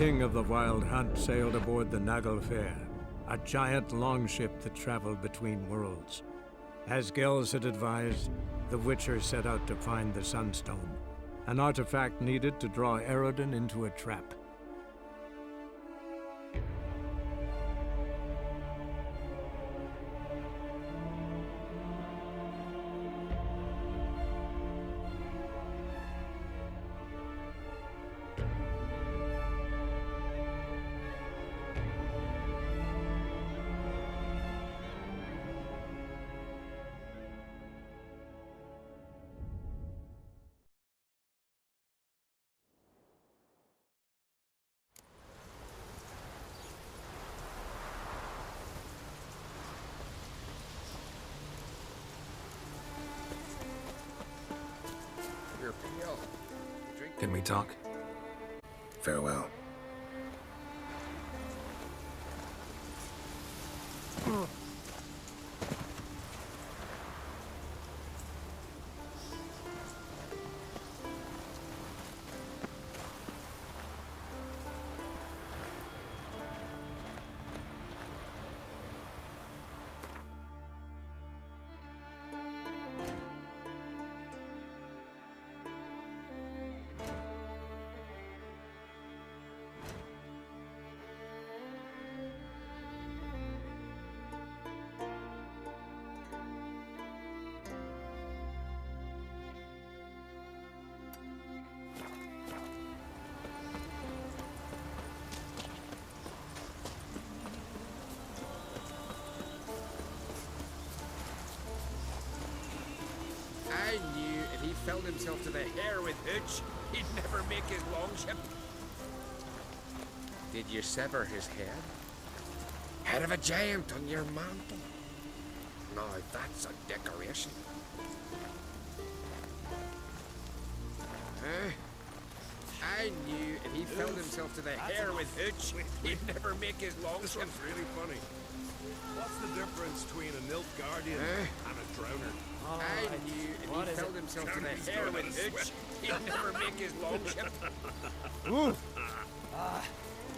king of the Wild Hunt sailed aboard the Naglfar, a giant longship that traveled between worlds. As Gels had advised, the Witcher set out to find the Sunstone, an artifact needed to draw Eredin into a trap. Can we talk? Farewell. I knew if he filled himself to the hair with hooch, he'd never make his longship. Did you sever his head? Head of a giant on your mantle. Now that's a decoration. Huh? I knew if he filled himself to the hair with hooch, he'd never make his longship. This one's really funny. What's the difference between a Nilfgaardian and a drowner? I knew if he filled himself to the hair with hooch, he'd never make his longship.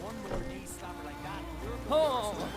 One more knee slapper like that. Oh!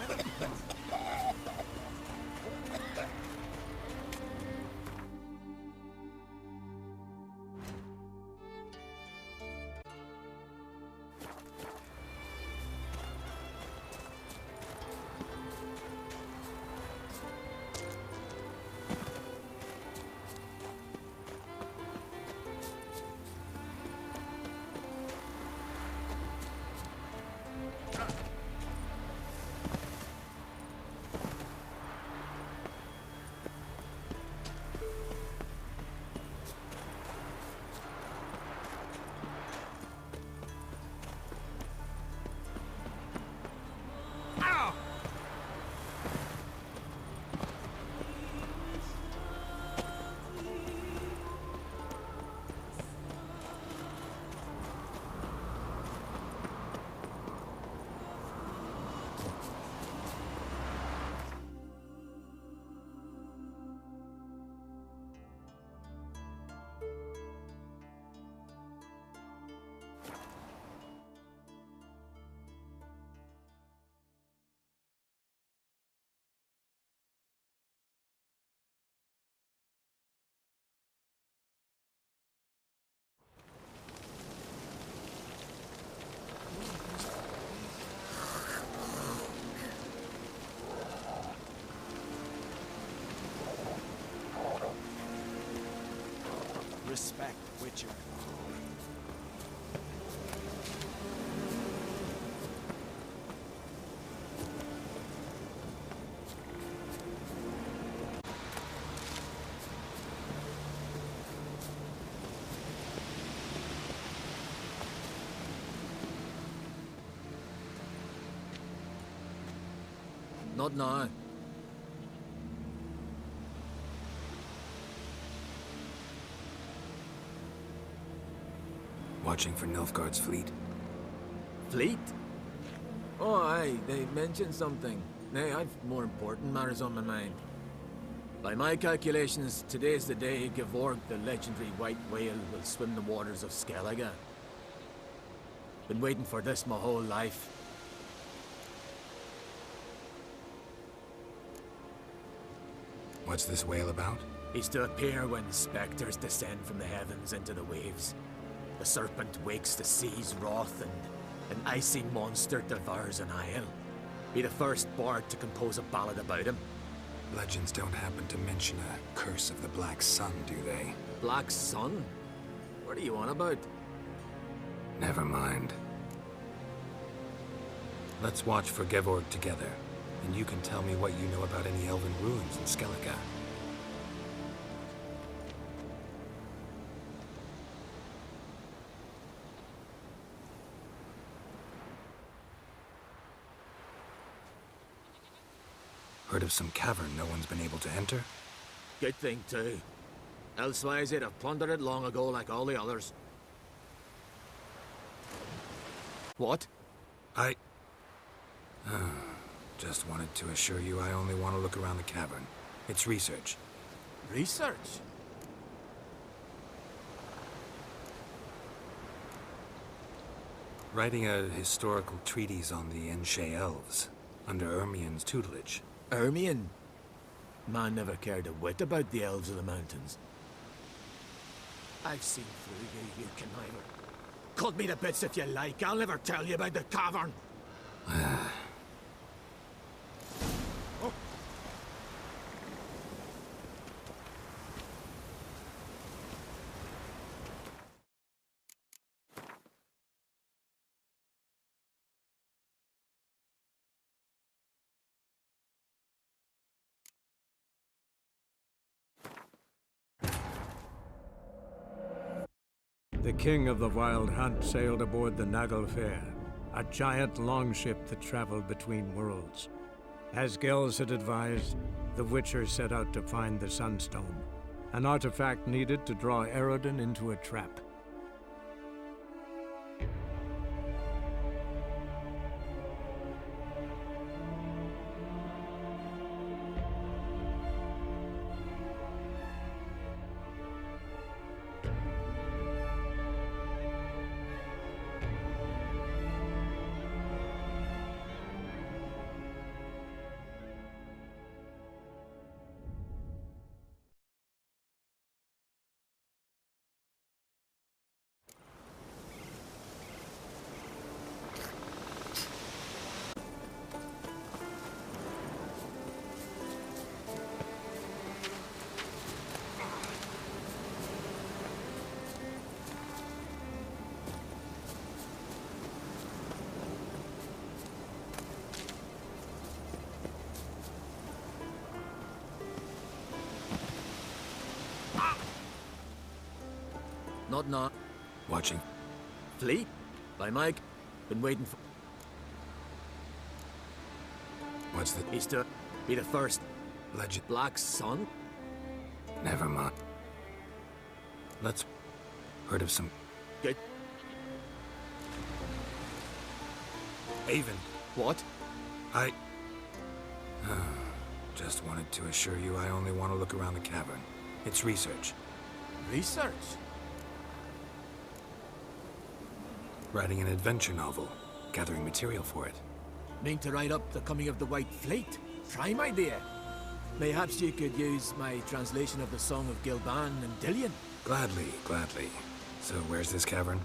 Respect, Witcher. Not now. Watching for Nilfgaard's fleet. Fleet? Oh, aye, they mentioned something. Nay, I've more important matters on my mind. By my calculations, today's the day Gevorg, the legendary white whale, will swim the waters of Skellige. Been waiting for this my whole life. What's this wail about? He's to appear when spectres descend from the heavens into the waves. The serpent wakes the sea's wrath, and an icy monster devours an isle. Be the first bard to compose a ballad about him. Legends don't happen to mention a curse of the Black Sun, do they? Black Sun? What are you on about? Never mind. Let's watch for Gevorg together, and you can tell me what you know about any elven ruins in Skellige. Heard of some cavern no one's been able to enter? Good thing, too. Elsewise, they'd have plundered it long ago like all the others. What? I just wanted to assure you I only want to look around the cavern. It's research. Research? Writing a historical treatise on the Enshe elves, under Ermien's tutelage. Ermien? Man never cared a whit about the elves of the mountains. I've seen through you, you conniver. Cut me to bits if you like, I'll never tell you about the cavern. The king of the Wild Hunt sailed aboard the Naglfare, a giant longship that traveled between worlds. As Gels had advised, the Witcher set out to find the Sunstone, an artifact needed to draw Eredin into a trap. Not now. Watching. Fleet? By Mike. Been waiting for... What's the He's to be the first. legend? Black Sun? Never mind. Let's... Heard of some... Good. Haven. What? I... just wanted to assure you I only want to look around the cavern. It's research. Research? Writing an adventure novel. Gathering material for it. Mean to write up the coming of the White Fleet? Prime idea. Mayhaps you could use my translation of the Song of Gilban and Dillion. Gladly, gladly. So where's this cavern?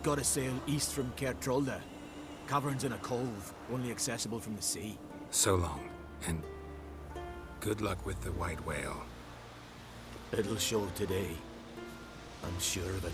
Gotta sail east from Cair Trolda. Cavern's in a cove, only accessible from the sea. So long, and good luck with the white whale. It'll show today. I'm sure of it.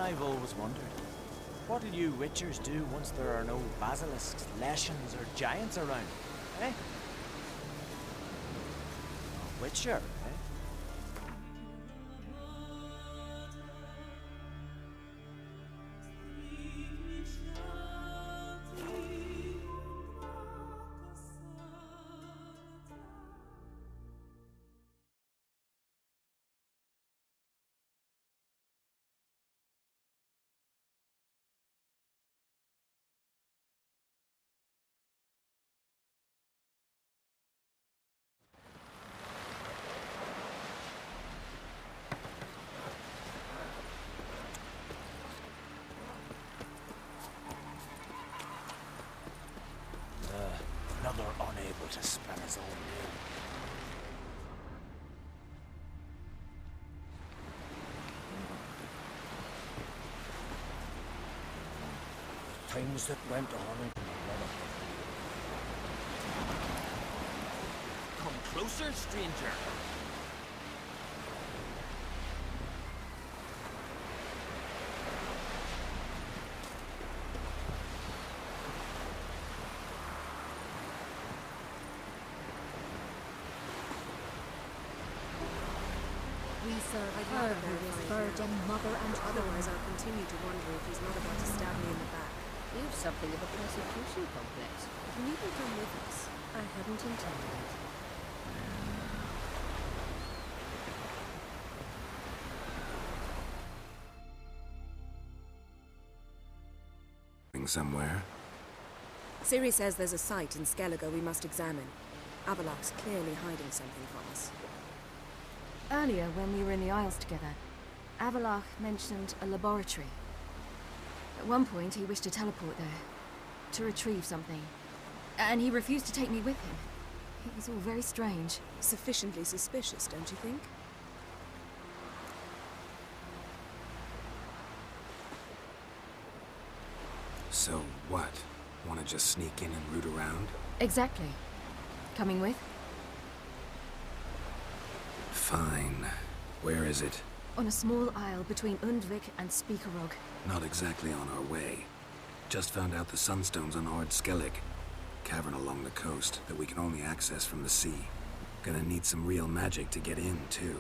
I've always wondered. What'll you witchers do once there are no basilisks, leshens, or giants around? Eh? A witcher, eh? Another unable to spell his own name. Things that went on in the Come closer, stranger. We serve her who is virgin, mother, and otherwise I'll continue to wonder if he's not about to stab me in the back. You've something of a persecution complex. You needn't come with us. I hadn't intended. Somewhere. Ciri says there's a site in Skellige we must examine. Avallac'h's clearly hiding something from us. Earlier, when we were in the Isles together, Avallac'h mentioned a laboratory. At one point, he wished to teleport there, to retrieve something. And he refused to take me with him. It was all very strange. Sufficiently suspicious, don't you think? So what? Want to just sneak in and root around? Exactly. Coming with? Fine. Where is it? On a small isle between Undvik and Speakerog. Not exactly on our way. Just found out the Sunstone's on Ard Skellig. Cavern along the coast that we can only access from the sea. Gonna need some real magic to get in, too.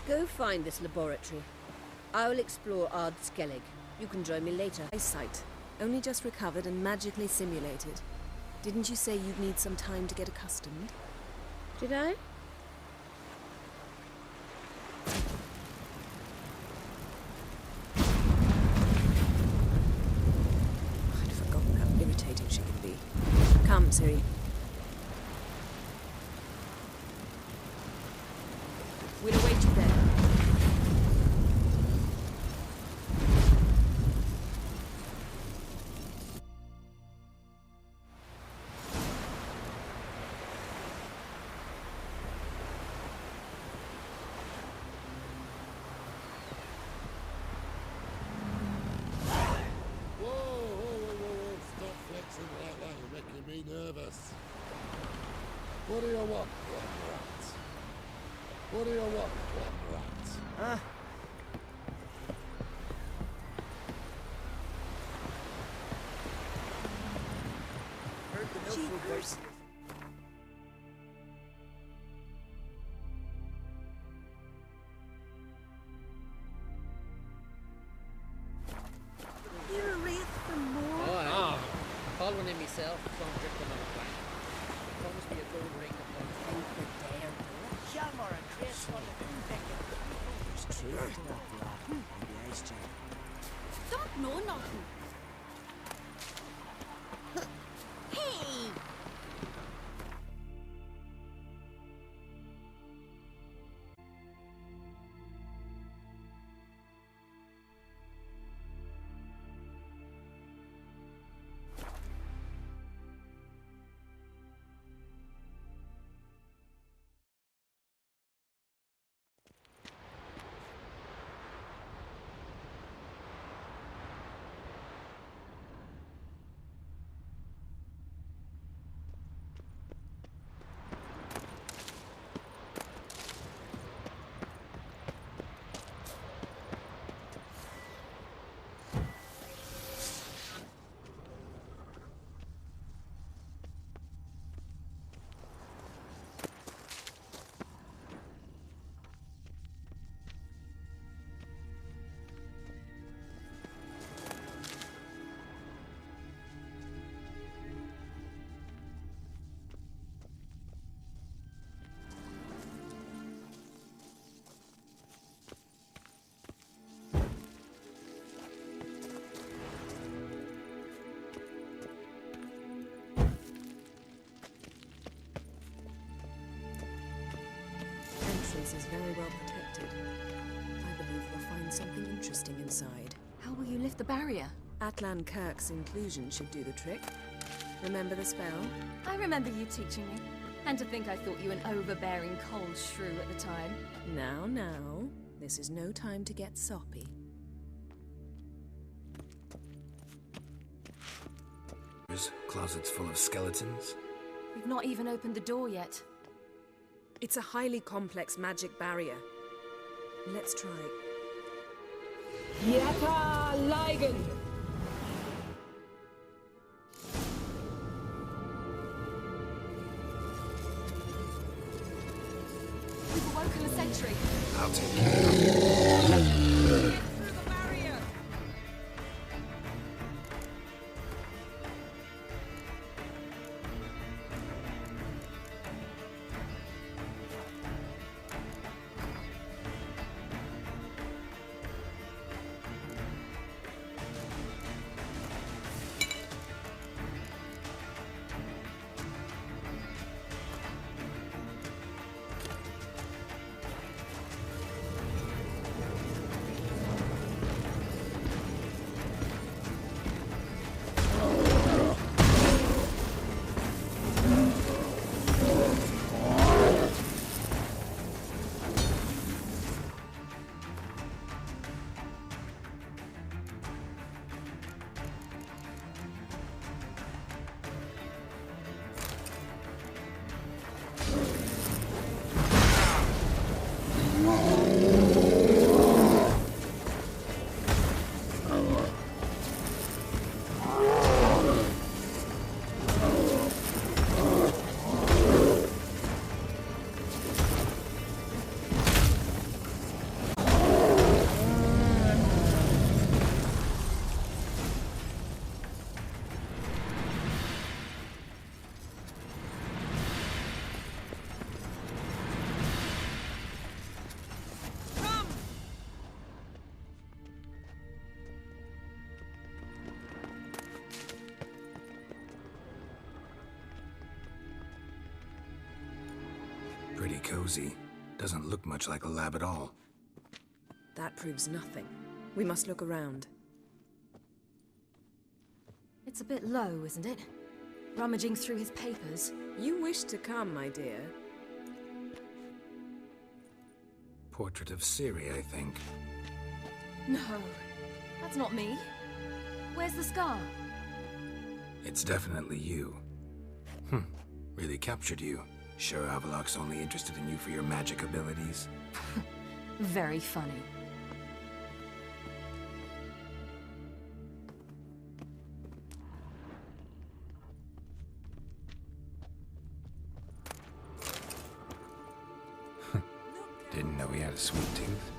Go find this laboratory. I will explore Ard Skellig. You can join me later. Eyesight. Only just recovered and magically simulated. Didn't you say you'd need some time to get accustomed? Did I? I'd forgotten how irritating she could be. Come, Ciri. We'll await you there. Nervous. What do you want, one rat? What do you want, one rat? Heard the Jeepers. You're a wraith for more? Oh, following in myself, don't drip them on a plank. Promise me a gold ring upon think the dare. Hjalmar and Chris on the There's truth to that black on the ice chain. Don't know nothing. Hey! is very well protected. I believe we'll find something interesting inside. How will you lift the barrier? Atlan Kirk's inclusion should do the trick. Remember the spell? I remember you teaching me. And to think I thought you an overbearing cold shrew at the time. Now, this is no time to get soppy. Closets full of skeletons. We've not even opened the door yet. It's a highly complex magic barrier. Let's try. Yata Ligen! We've awoken the sentry. I'll take care. Pretty cozy. Doesn't look much like a lab at all. That proves nothing. We must look around. It's a bit low, isn't it? Rummaging through his papers. You wish to come, my dear. Portrait of Ciri, I think. No, that's not me. Where's the scar? It's definitely you. Really captured you. Sure Avallac'h's only interested in you for your magic abilities? Very funny. Didn't know he had a sweet tooth.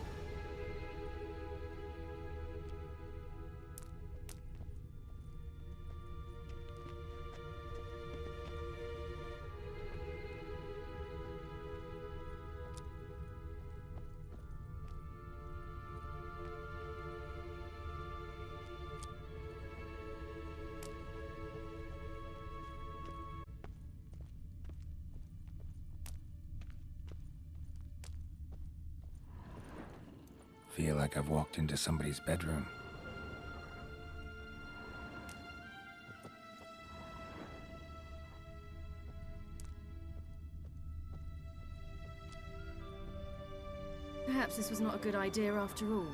Feel like I've walked into somebody's bedroom. Perhaps this was not a good idea after all.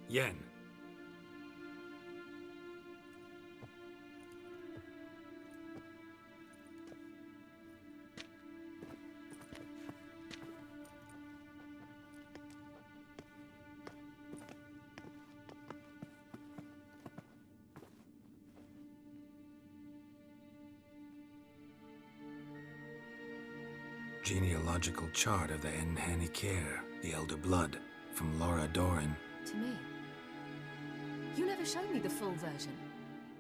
Yen. Genealogical chart of the Enhani Care, the Elder Blood, from Laura Doran. To me. You never showed me the full version.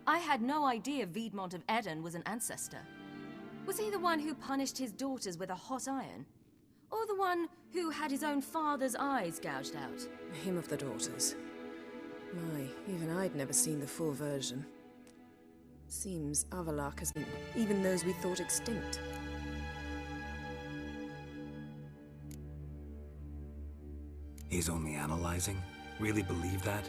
I had no idea Viedmont of Eden was an ancestor. Was he the one who punished his daughters with a hot iron? Or the one who had his own father's eyes gouged out? Him of the daughters. My, even I'd never seen the full version. Seems Avallac'h has been, even those we thought extinct. He's only analyzing? Really believe that?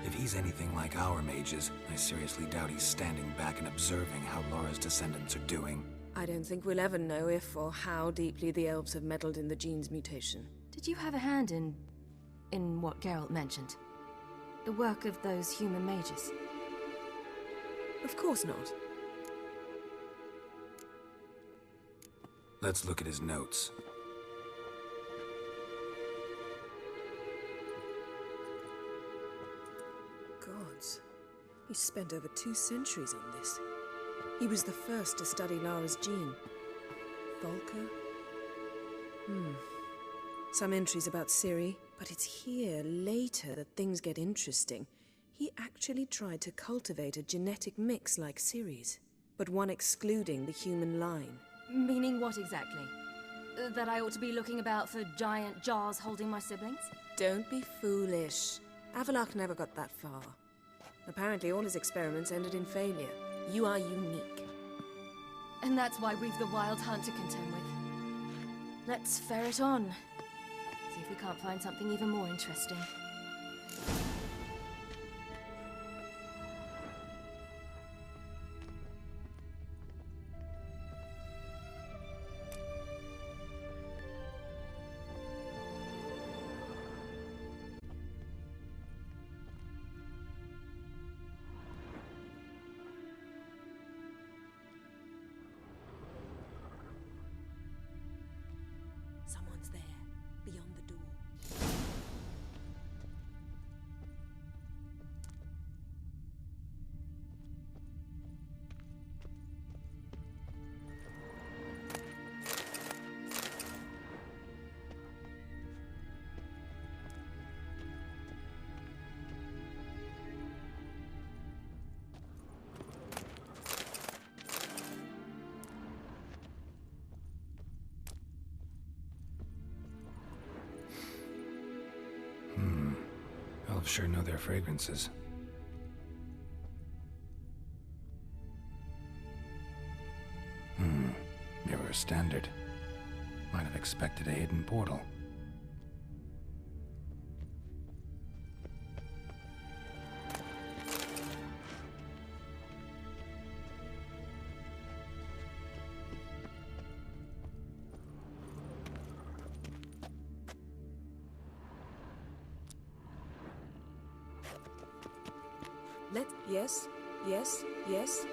If he's anything like our mages, I seriously doubt he's standing back and observing how Laura's descendants are doing. I don't think we'll ever know if or how deeply the elves have meddled in the gene's mutation. Did you have a hand in what Geralt mentioned? The work of those human mages? Of course not. Let's look at his notes. Gods. He spent over 2 centuries on this. He was the first to study Lara's gene. Volker? Some entries about Ciri, but it's here, later, that things get interesting. He actually tried to cultivate a genetic mix like Ciri's, but one excluding the human line. Meaning what exactly? That I ought to be looking about for giant jars holding my siblings? Don't be foolish. Avallac'h never got that far. Apparently all his experiments ended in failure. You are unique. And that's why we've the Wild Hunt to contend with. Let's ferret on. See if we can't find something even more interesting. Someone's there, beyond the door. Elves sure know their fragrances. Mirror standard. Might have expected a hidden portal. Yes, yes, yes.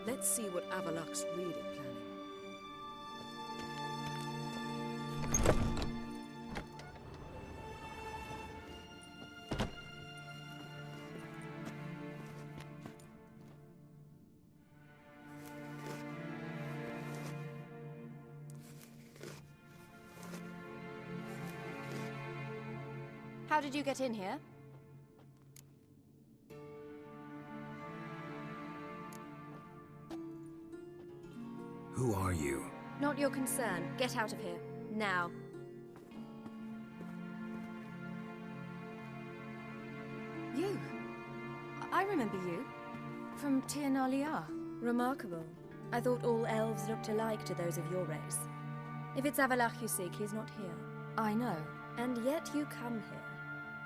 Let's see what Avallac'h's really planning. How did you get in here? Who are you? Not your concern. Get out of here. Now. You? I remember you. From Tir na Liar. Remarkable. I thought all elves looked alike to those of your race. If it's Avallac'h you seek, he's not here. I know. And yet you come here.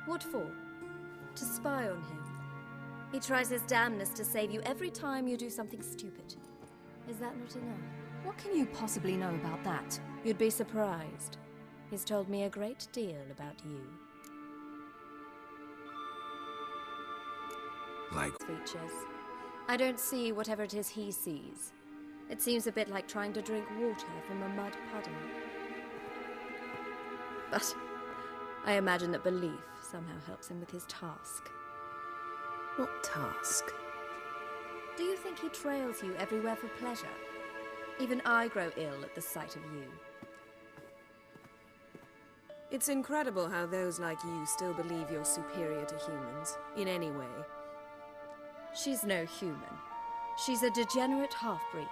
What for? To spy on him. He tries his damnedest to save you every time you do something stupid. Is that not enough? What can you possibly know about that? You'd be surprised. He's told me a great deal about you. Like Features. I don't see whatever it is he sees. It seems a bit like trying to drink water from a mud puddle. But I imagine that belief somehow helps him with his task. What task? Do you think he trails you everywhere for pleasure? Even I grow ill at the sight of you. It's incredible how those like you still believe you're superior to humans, in any way. She's no human. She's a degenerate half-breed.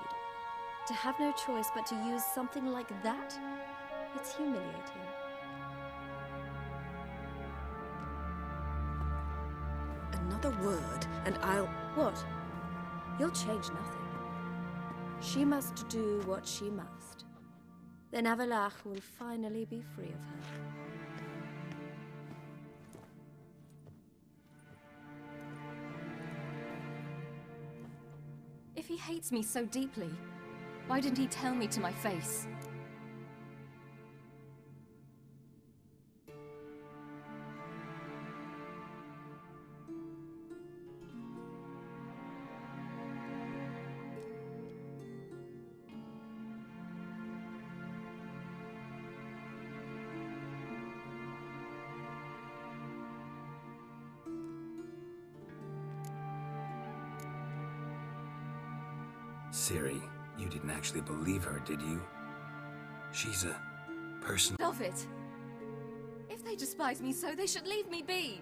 To have no choice but to use something like that, it's humiliating. Another word, and I'll... What? You'll change nothing. She must do what she must. Then Avallac'h will finally be free of her. If he hates me so deeply, why didn't he tell me to my face? Ciri, you didn't actually believe her, did you? She's a person... Stop it! If they despise me so, they should leave me be!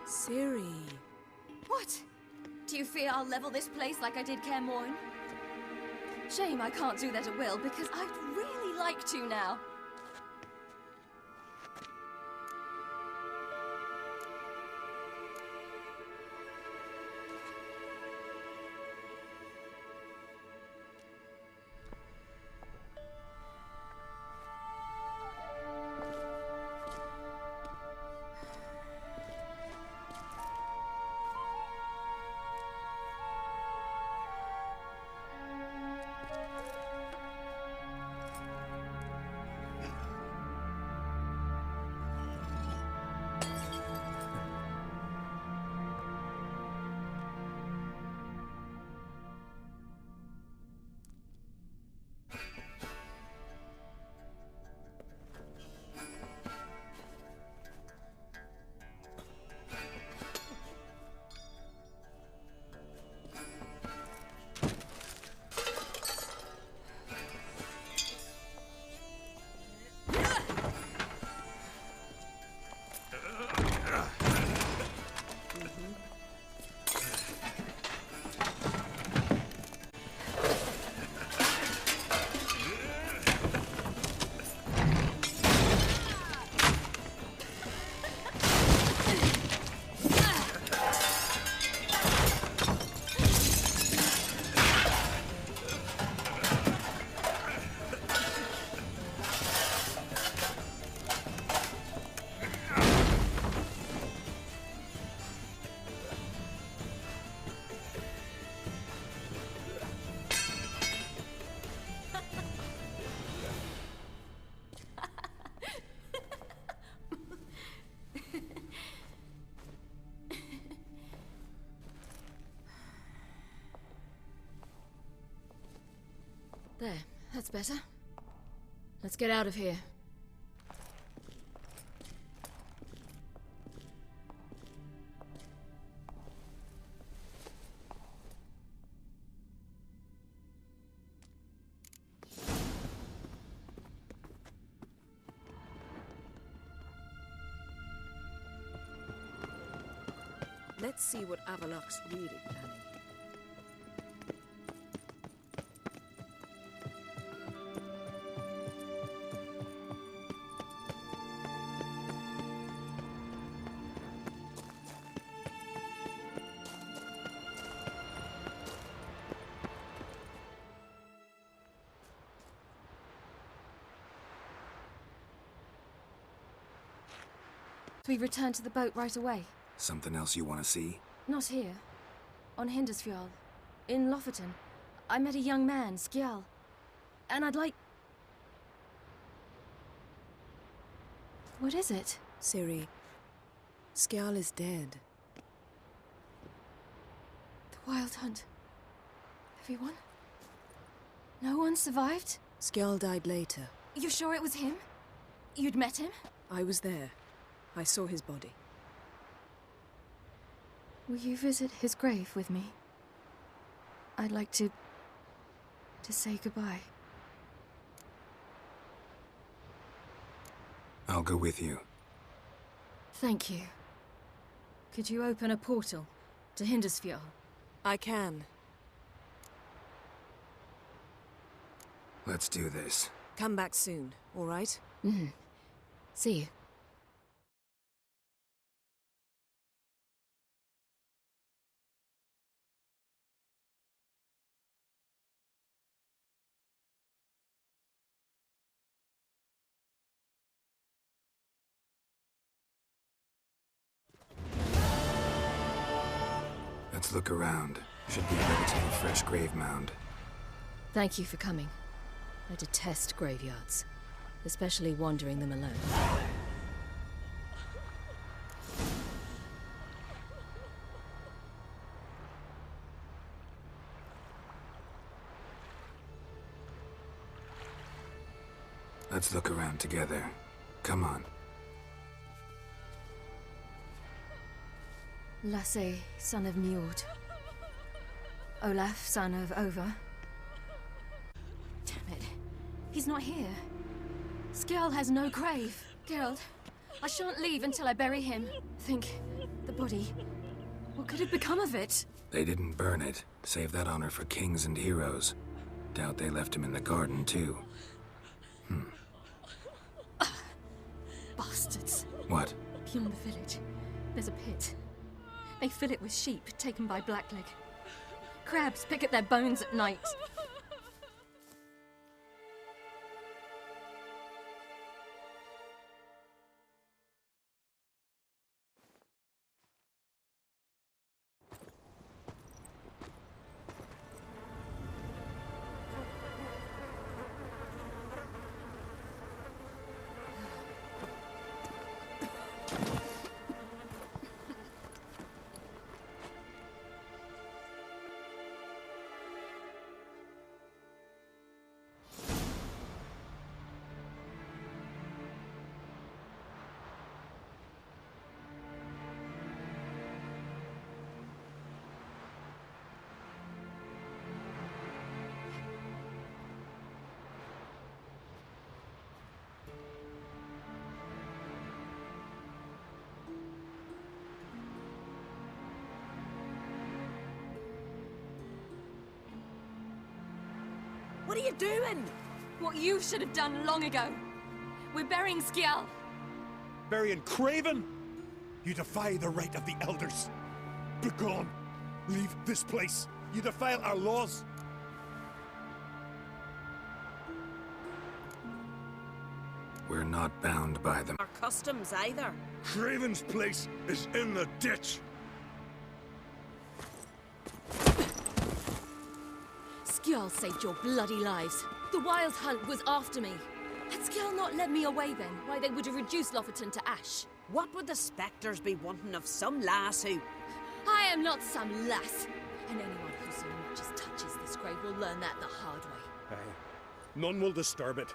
Ciri... What? Do you fear I'll level this place like I did Kaer Morhen? Shame I can't do that at will, because I'd really like to now. There, that's better. Let's get out of here. Let's see what Avallac'h's really planning. We return to the boat right away. Something else you want to see? Not here. On Hindersfjall. In Lofoten. I met a young man, Skjal. And I'd like... What is it? Ciri, Skjal is dead. The Wild Hunt. Everyone? No one survived? Skjal died later. You sure it was him? You'd met him? I was there. I saw his body. Will you visit his grave with me? I'd like to say goodbye. I'll go with you. Thank you. Could you open a portal to Hindersfjall? I can. Let's do this. Come back soon, all right? Mm-hmm. See you. Let's look around. Should be a relatively fresh grave mound. Thank you for coming. I detest graveyards, especially wandering them alone. Let's look around together. Come on. Lasse, son of Njord. Olaf, son of Over. Damn it. He's not here. Skjal has no grave. Geralt, I shan't leave until I bury him. Think, the body. What could have become of it? They didn't burn it. Save that honor for kings and heroes. Doubt they left him in the garden, too. Bastards. What? Beyond the village, there's a pit. They fill it with sheep taken by Blackleg. Crabs pick at their bones at night. What are you doing? What you should have done long ago. We're burying Skjal. Burying Craven? You defy the right of the elders. Begone. Leave this place. You defile our laws. We're not bound by them. Our customs either. Craven's place is in the ditch. Skjal saved your bloody lives. The Wild Hunt was after me. Had Skjal not led me away then, why they would have reduced Lofoten to ash. What would the spectres be wanting of some lass who... I am not some lass. And anyone who so much as touches this grave will learn that the hard way. None will disturb it.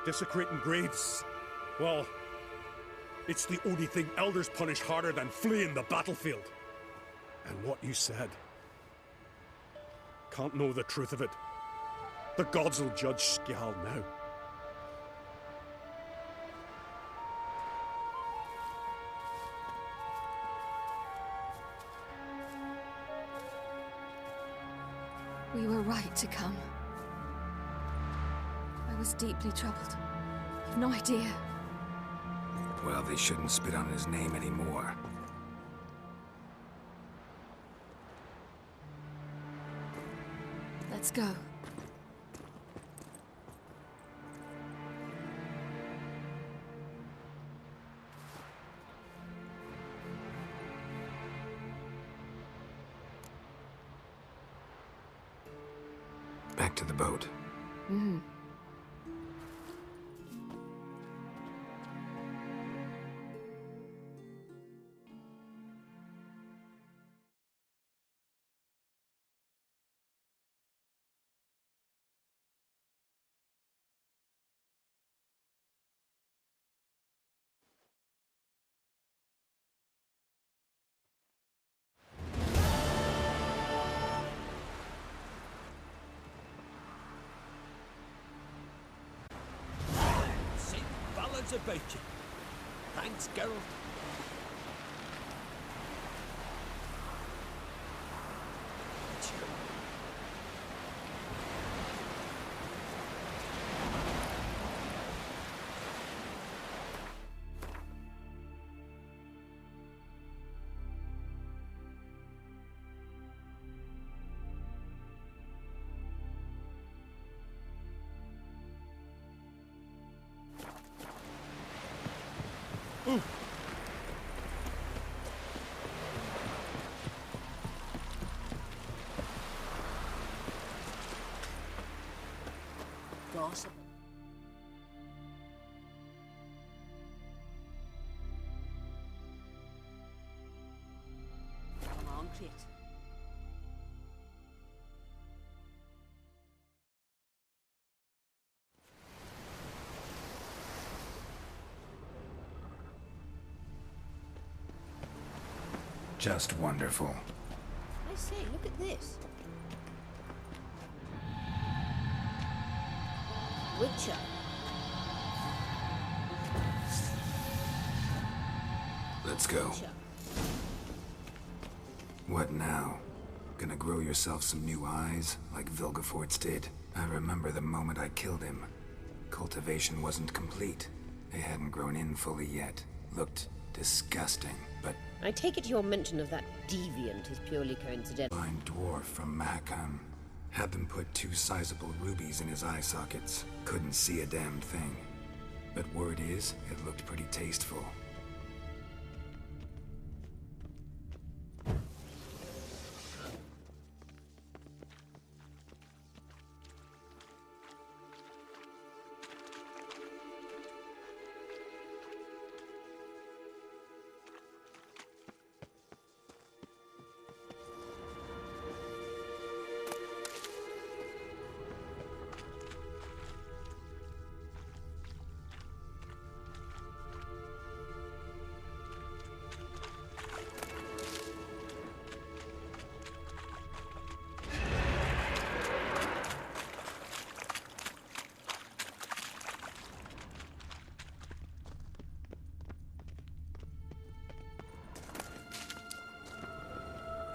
Desecrating graves, well, it's the only thing elders punish harder than fleeing the battlefield. And what you said. Can't know the truth of it. The gods will judge Skjal now. We were right to come. I was deeply troubled. You've no idea. Well, they shouldn't spit on his name anymore. Let's go. Back to the boat. Mm-hmm. Sing ballads about you. Thanks, Geralt. Gossiping. Come on, Crit. Just wonderful. I say, look at this. Witcher. Let's go. What now? Gonna grow yourself some new eyes, like Vilgefortz did? I remember the moment I killed him. Cultivation wasn't complete. They hadn't grown in fully yet. Looked disgusting, but... I take it your mention of that deviant is purely coincidental. Blind dwarf from Mahakam. Had them put 2 sizable rubies in his eye sockets. Couldn't see a damn thing. But word is, it looked pretty tasteful.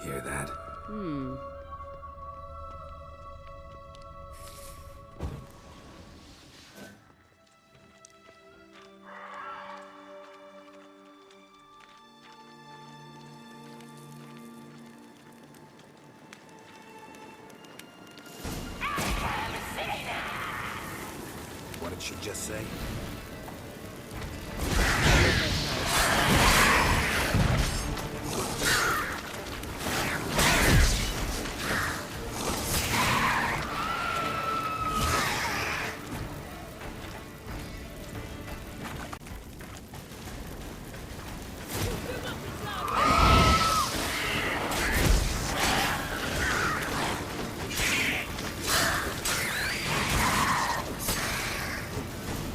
Hear that? What did she just say?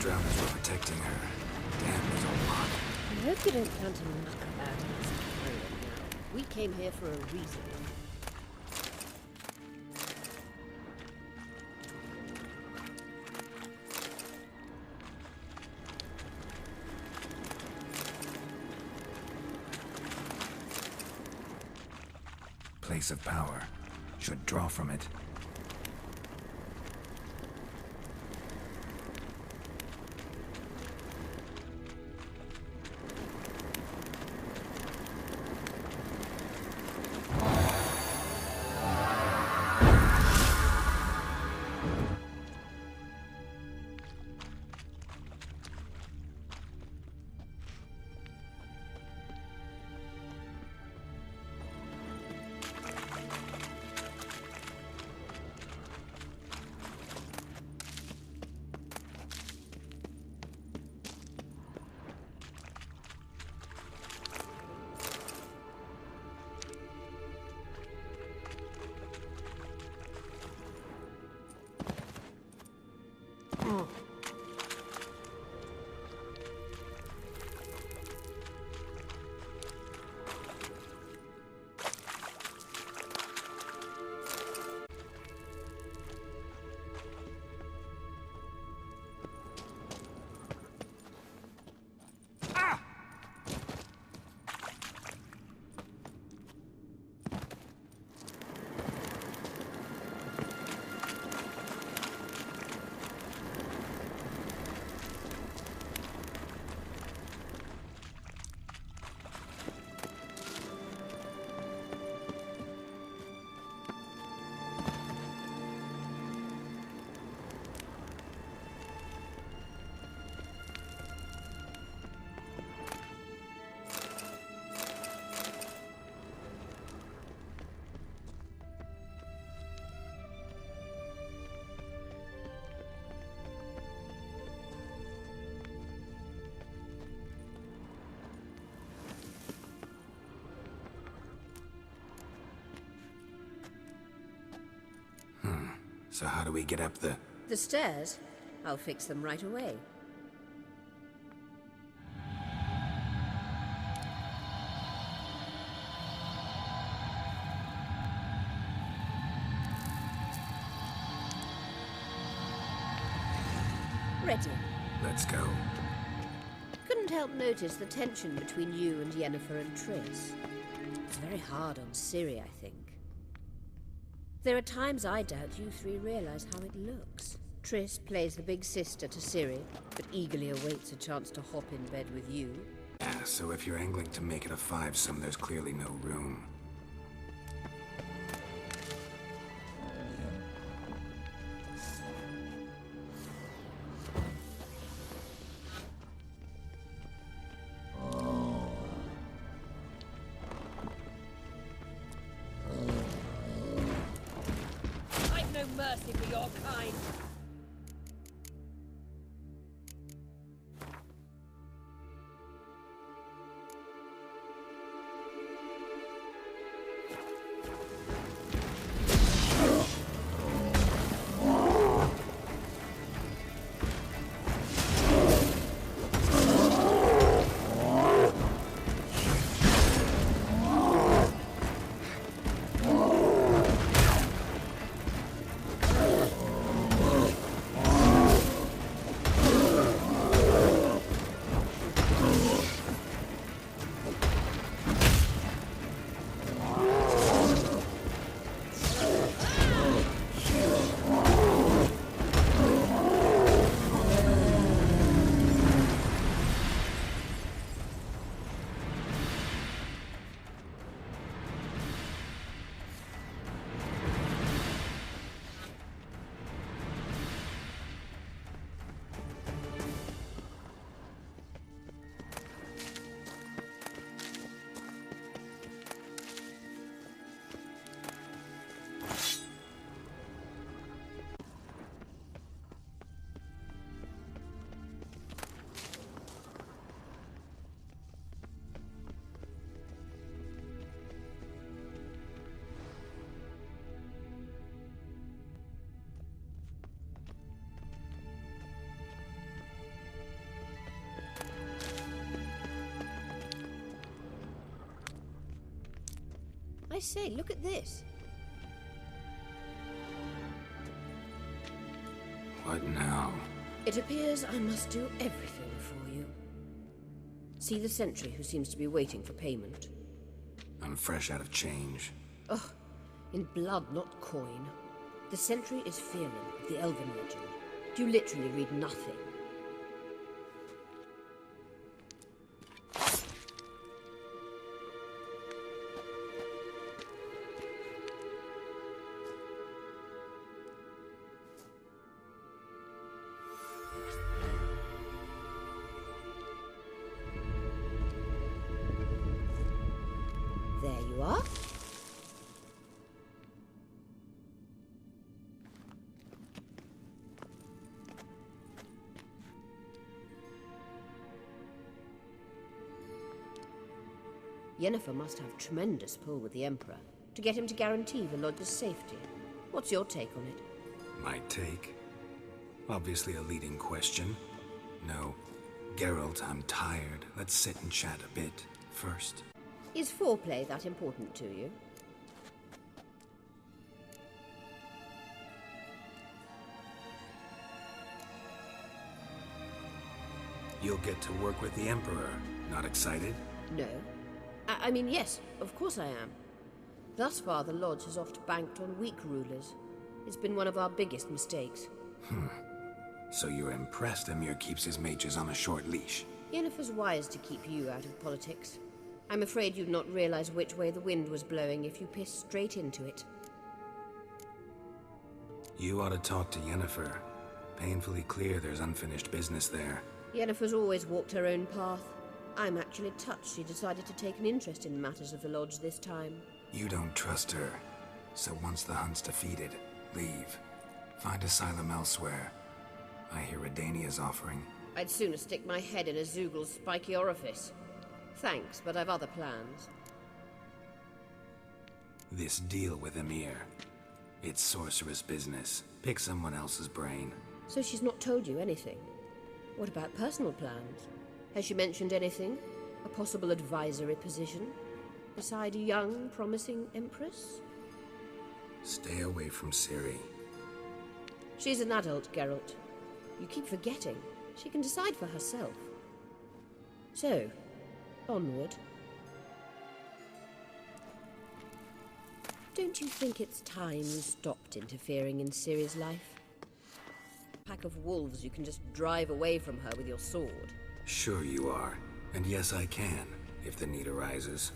Drowners were protecting her. Damn, there's a lot. I hope you don't count a knockabout as a pirate now. We came here for a reason. Place of power. Should draw from it. So how do we get up the... The stairs? I'll fix them right away. Ready. Let's go. Couldn't help notice the tension between you and Yennefer and Triss. It's very hard on Ciri, I think. There are times I doubt you three realize how it looks. Triss plays the big sister to Ciri, but eagerly awaits a chance to hop in bed with you. Yeah, so if you're angling to make it a five-some, there's clearly no room. Mercy for your kind. I say, look at this. What now? It appears I must do everything for you. See the sentry who seems to be waiting for payment? I'm fresh out of change. Ugh, in blood, not coin. The sentry is Fierlin of the Elven legend. You literally read nothing. There you are. Yennefer must have tremendous pull with the Emperor to get him to guarantee the Lodge's safety. What's your take on it? My take? Obviously a leading question. No. Geralt, I'm tired. Let's sit and chat a bit first. Is foreplay that important to you? You'll get to work with the Emperor. Not excited? No. I mean, yes, of course I am. Thus far, the Lodge has oft banked on weak rulers. It's been one of our biggest mistakes. So you're impressed Emir keeps his mages on a short leash? Yennefer's wise to keep you out of politics. I'm afraid you'd not realize which way the wind was blowing if you pissed straight into it. You ought to talk to Yennefer. Painfully clear there's unfinished business there. Yennefer's always walked her own path. I'm actually touched she decided to take an interest in matters of the Lodge this time. You don't trust her. So once the hunt's defeated, leave. Find asylum elsewhere. I hear Redania's offering. I'd sooner stick my head in a Zoogl's spiky orifice. Thanks, but I've other plans. This deal with Emir. It's sorceress business. Pick someone else's brain. So she's not told you anything? What about personal plans? Has she mentioned anything? A possible advisory position? Beside a young, promising Empress? Stay away from Ciri. She's an adult, Geralt. You keep forgetting. She can decide for herself. So, onward. Don't you think it's time you stopped interfering in Ciri's life? A pack of wolves you can just drive away from her with your sword. Sure you are. And yes, I can, if the need arises.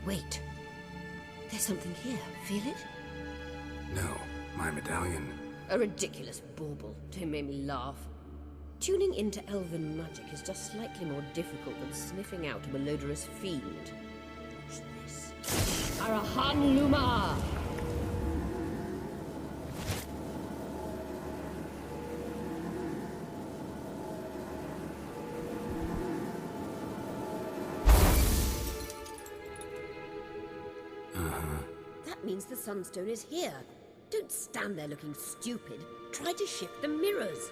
Wait. There's something here. Feel it? No, my medallion. A ridiculous bauble. Don't make me laugh. Tuning into elven magic is just slightly more difficult than sniffing out a malodorous fiend. Watch this. Arahan Luma! That means the Sunstone is here. Don't stand there looking stupid. Try to shift the mirrors.